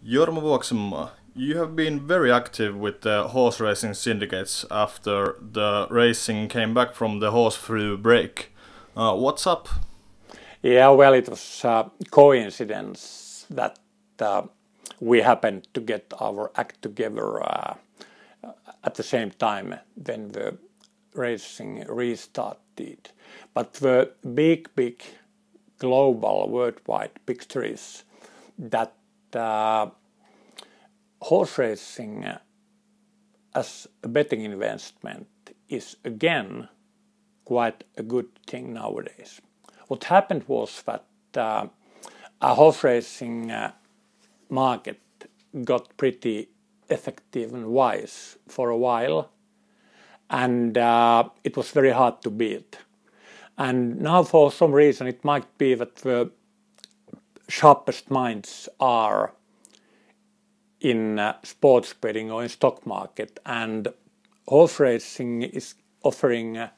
Jorma Vuoksenmaa, you have been very active with the horse racing syndicates after the racing came back from the horse-through break. What's up? Yeah, well, it was a coincidence that we happened to get our act together at the same time when the racing restarted. But the big global worldwide picture is that horse racing as a betting investment is again quite a good thing nowadays. What happened was that a horse racing market got pretty effective and wise for a while, and it was very hard to beat. And now for some reason it might be that the sharpest minds are in sports betting or in stock market, and horse racing is offering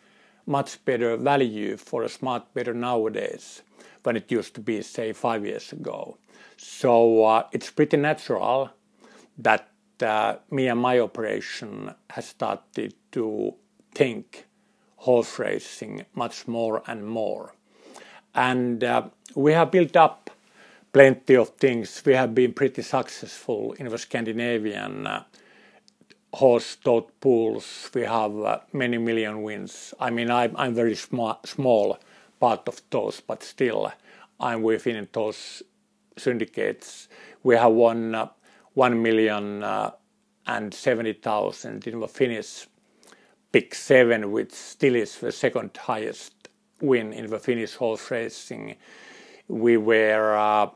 much better value for a smart bettor nowadays than it used to be, say, 5 years ago. So it's pretty natural that me and my operation has started to think horse racing much more and more. And we have built up plenty of things. We have been pretty successful in the Scandinavian horse tote pools. We have many million wins. I mean, I'm very small part of those, but still I'm within those syndicates. We have won 1,070,000 in the Finnish Big 7, which still is the second highest win in the Finnish horse racing. We were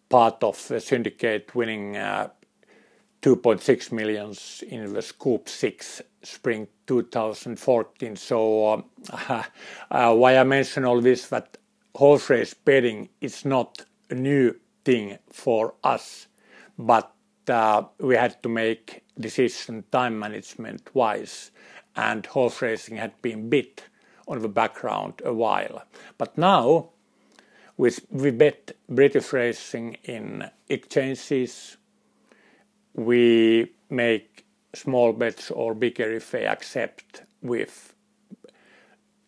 part of the syndicate winning 2.6 million in the Scoop 6 Spring 2014. So why I mention all this, that horse race betting is not a new thing for us, but we had to make decision time management wise, and horse racing had been bit on the background a while. But now we bet British racing in exchanges. We make small bets or bigger if they accept with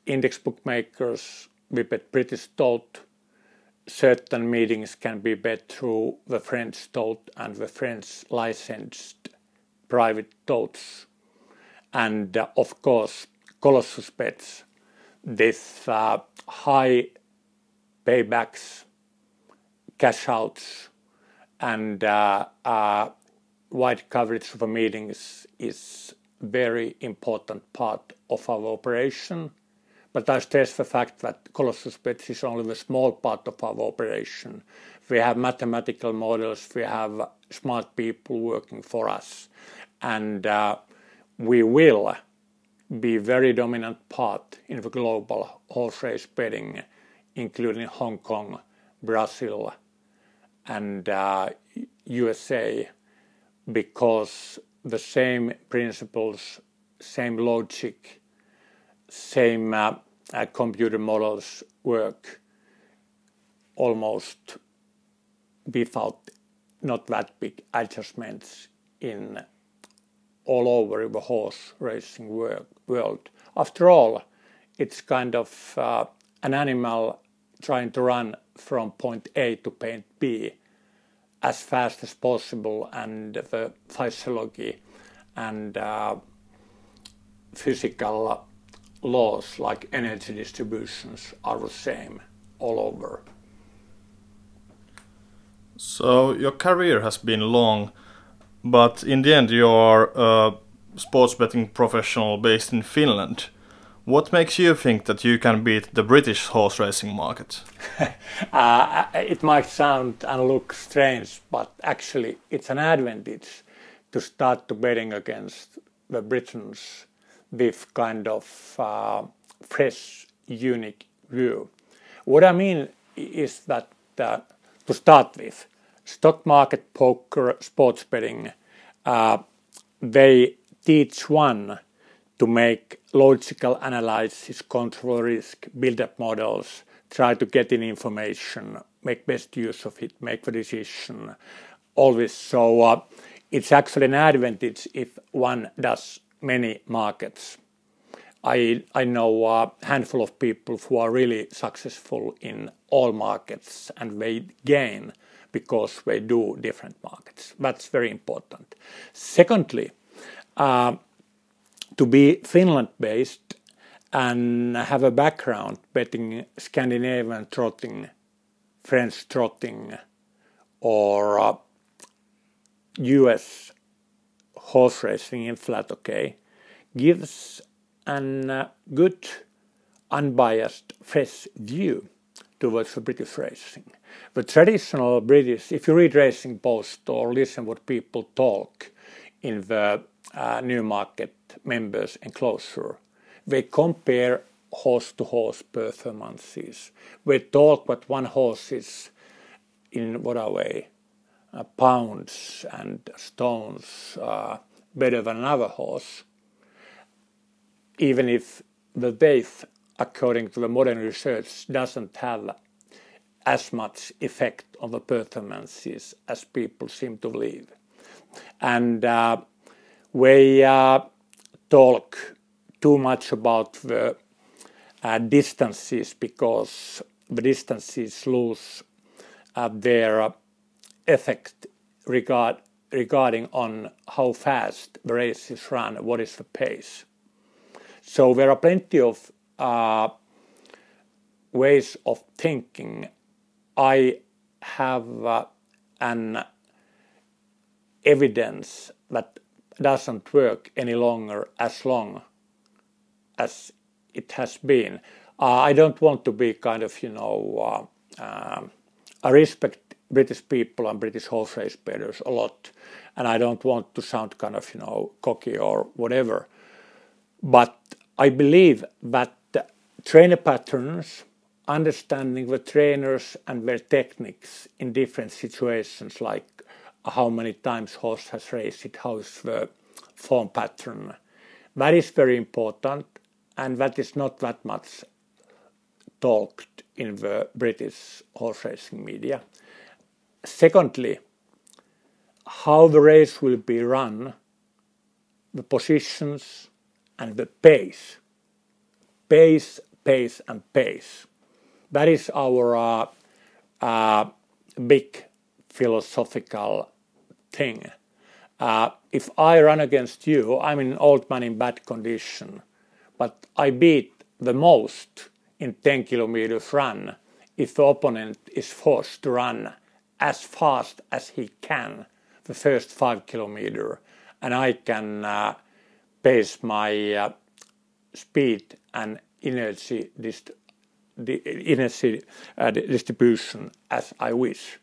index bookmakers. We bet British tote. Certain meetings can be bet through the French tote and the French licensed private totes. And of course, Colossus bets. This high paybacks, cash outs, and wide coverage of the meetings is very important part of our operation. But I stress the fact that Colossus bets is only the small part of our operation. We have mathematical models, we have smart people working for us, and we will be very dominant part in the global horse race betting, including Hong Kong, Brazil, and USA, because the same principles, same logic, same computer models work almost without not that big adjustments in all over the horse racing world. After all, it's kind of an animal trying to run from point A to point B as fast as possible, and the physiology and physical laws like energy distributions are the same all over. So your career has been long, but in the end you are a sports betting professional based in Finland. What makes you think that you can beat the British horse racing market? It might sound and look strange, but actually it's an advantage to start to betting against the Britons with kind of fresh, unique view. What I mean is that to start with, stock market, poker, sports betting, they teach one to make logical analysis, control risk, build up models, try to get in information make best use of it, make the decision always. So it's actually an advantage if one does many markets. I know a handful of people who are really successful in all markets, and they gain because they do different markets. That's very important. Secondly, to be Finland-based and have a background betting Scandinavian trotting, French trotting, or US horse racing in flat hockey gives a good, unbiased, fresh view towards the British racing. The traditional British, if you read Racing Post or listen what people talk in the Newmarket members enclosure, they compare horse-to-horse performances. They talk what one horse is in, what are they, pounds and stones better than another horse, even if the weight, according to the modern research, doesn't have as much effect on the performances as people seem to believe. And we talk too much about the distances, because the distances lose their effect regarding on how fast the race is run, what is the pace. So there are plenty of ways of thinking. I have an evidence that doesn't work any longer as long as it has been. I don't want to be kind of, I respect British people and British horse race bettors a lot, and I don't want to sound kind of, cocky or whatever. But I believe that trainer patterns, understanding the trainers and their techniques in different situations, like how many times horse has raced it, how is the form pattern, that is very important, and that is not that much talked in the British horse racing media. Secondly, how the race will be run, the positions and the pace. Pace, pace and pace. That is our big philosophical thing. If I run against you, I'm an old man in bad condition, but I beat the most in 10 kilometers run if the opponent is forced to run as fast as he can the first 5 kilometers, and I can pace my speed and energy distribution as I wish.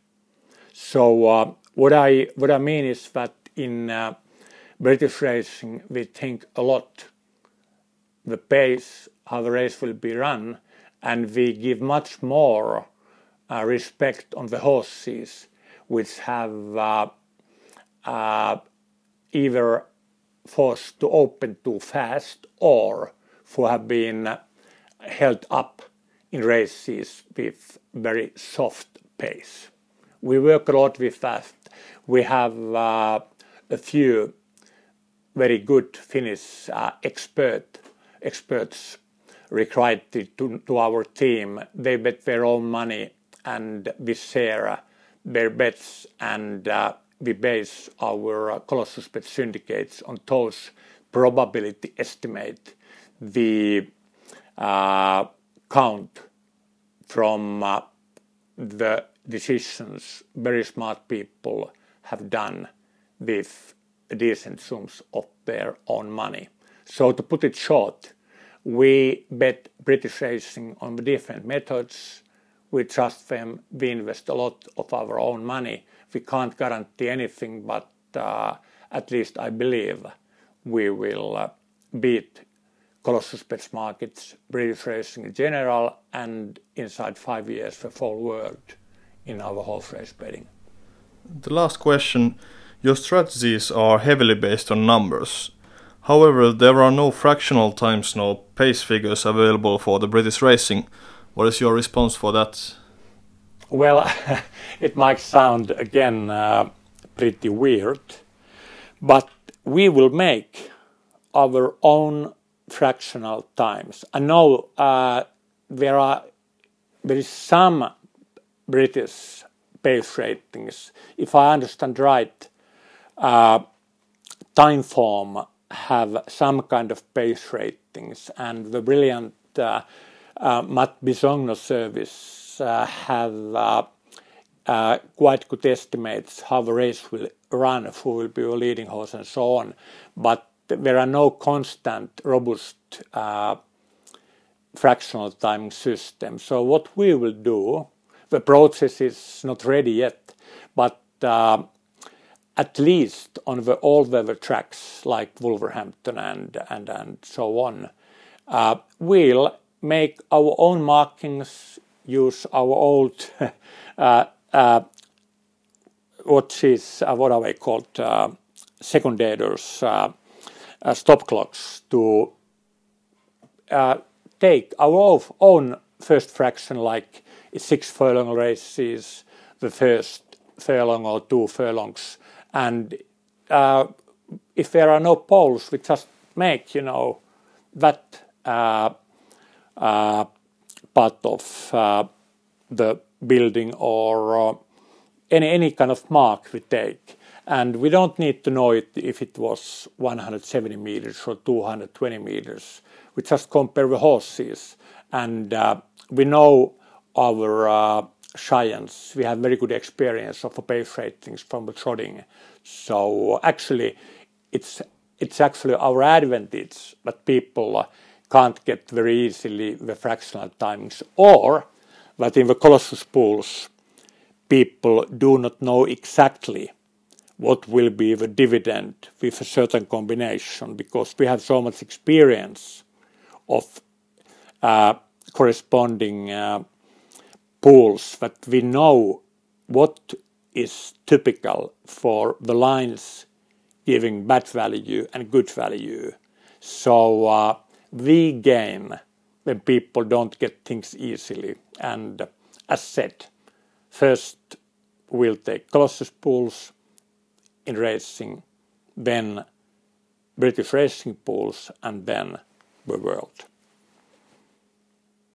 So what I mean is that in British racing we think a lot the pace, how the race will be run, and we give much more respect on the horses which have either forced to open too fast or who have been held up in races with very soft pace. We work a lot with that. We have a few very good Finnish experts recruited to our team. They bet their own money and we share their bets, and we base our Colossus Bet syndicates on those probability estimate. We count from the decisions very smart people have done with decent sums of their own money. So to put it short, we bet British racing on the different methods. We trust them. We invest a lot of our own money. We can't guarantee anything, but at least I believe we will beat Colossus Bet's markets, British racing in general, and inside 5 years the whole world in our horse race betting. The last question. Your strategies are heavily based on numbers. However, there are no fractional times, no pace figures available for the British racing. What is your response for that? Well, it might sound again pretty weird, but we will make our own fractional times. I know there is some British pace ratings. If I understand right, Timeform have some kind of pace ratings, and the brilliant Matt Bisogno service have quite good estimates how the race will run, who will be a leading horse and so on. But there are no constant, robust fractional timing systems. So what we will do, the process is not ready yet, but at least on the all-weather tracks like Wolverhampton and so on, we'll make our own markings, use our old what are they called, secondators, stop clocks, to take our own first fraction, like 6 furlong races, the first furlong or 2 furlongs, and if there are no poles, we just make, you know, that part of the building or any kind of mark we take. And we don't need to know if it was 170 meters or 220 meters. We just compare the horses, and we know our giants. We have very good experience of the pace ratings from the trotting. So actually, it's actually our advantage that people can't get very easily the fractional timings, or that in the Colossus pools people do not know exactly what will be the dividend with a certain combination, because we have so much experience of corresponding pools that we know what is typical for the lines giving bad value and good value. So we gain when people don't get things easily. And as said, first we'll take Colossus pools in racing, then British racing pools, and then the world.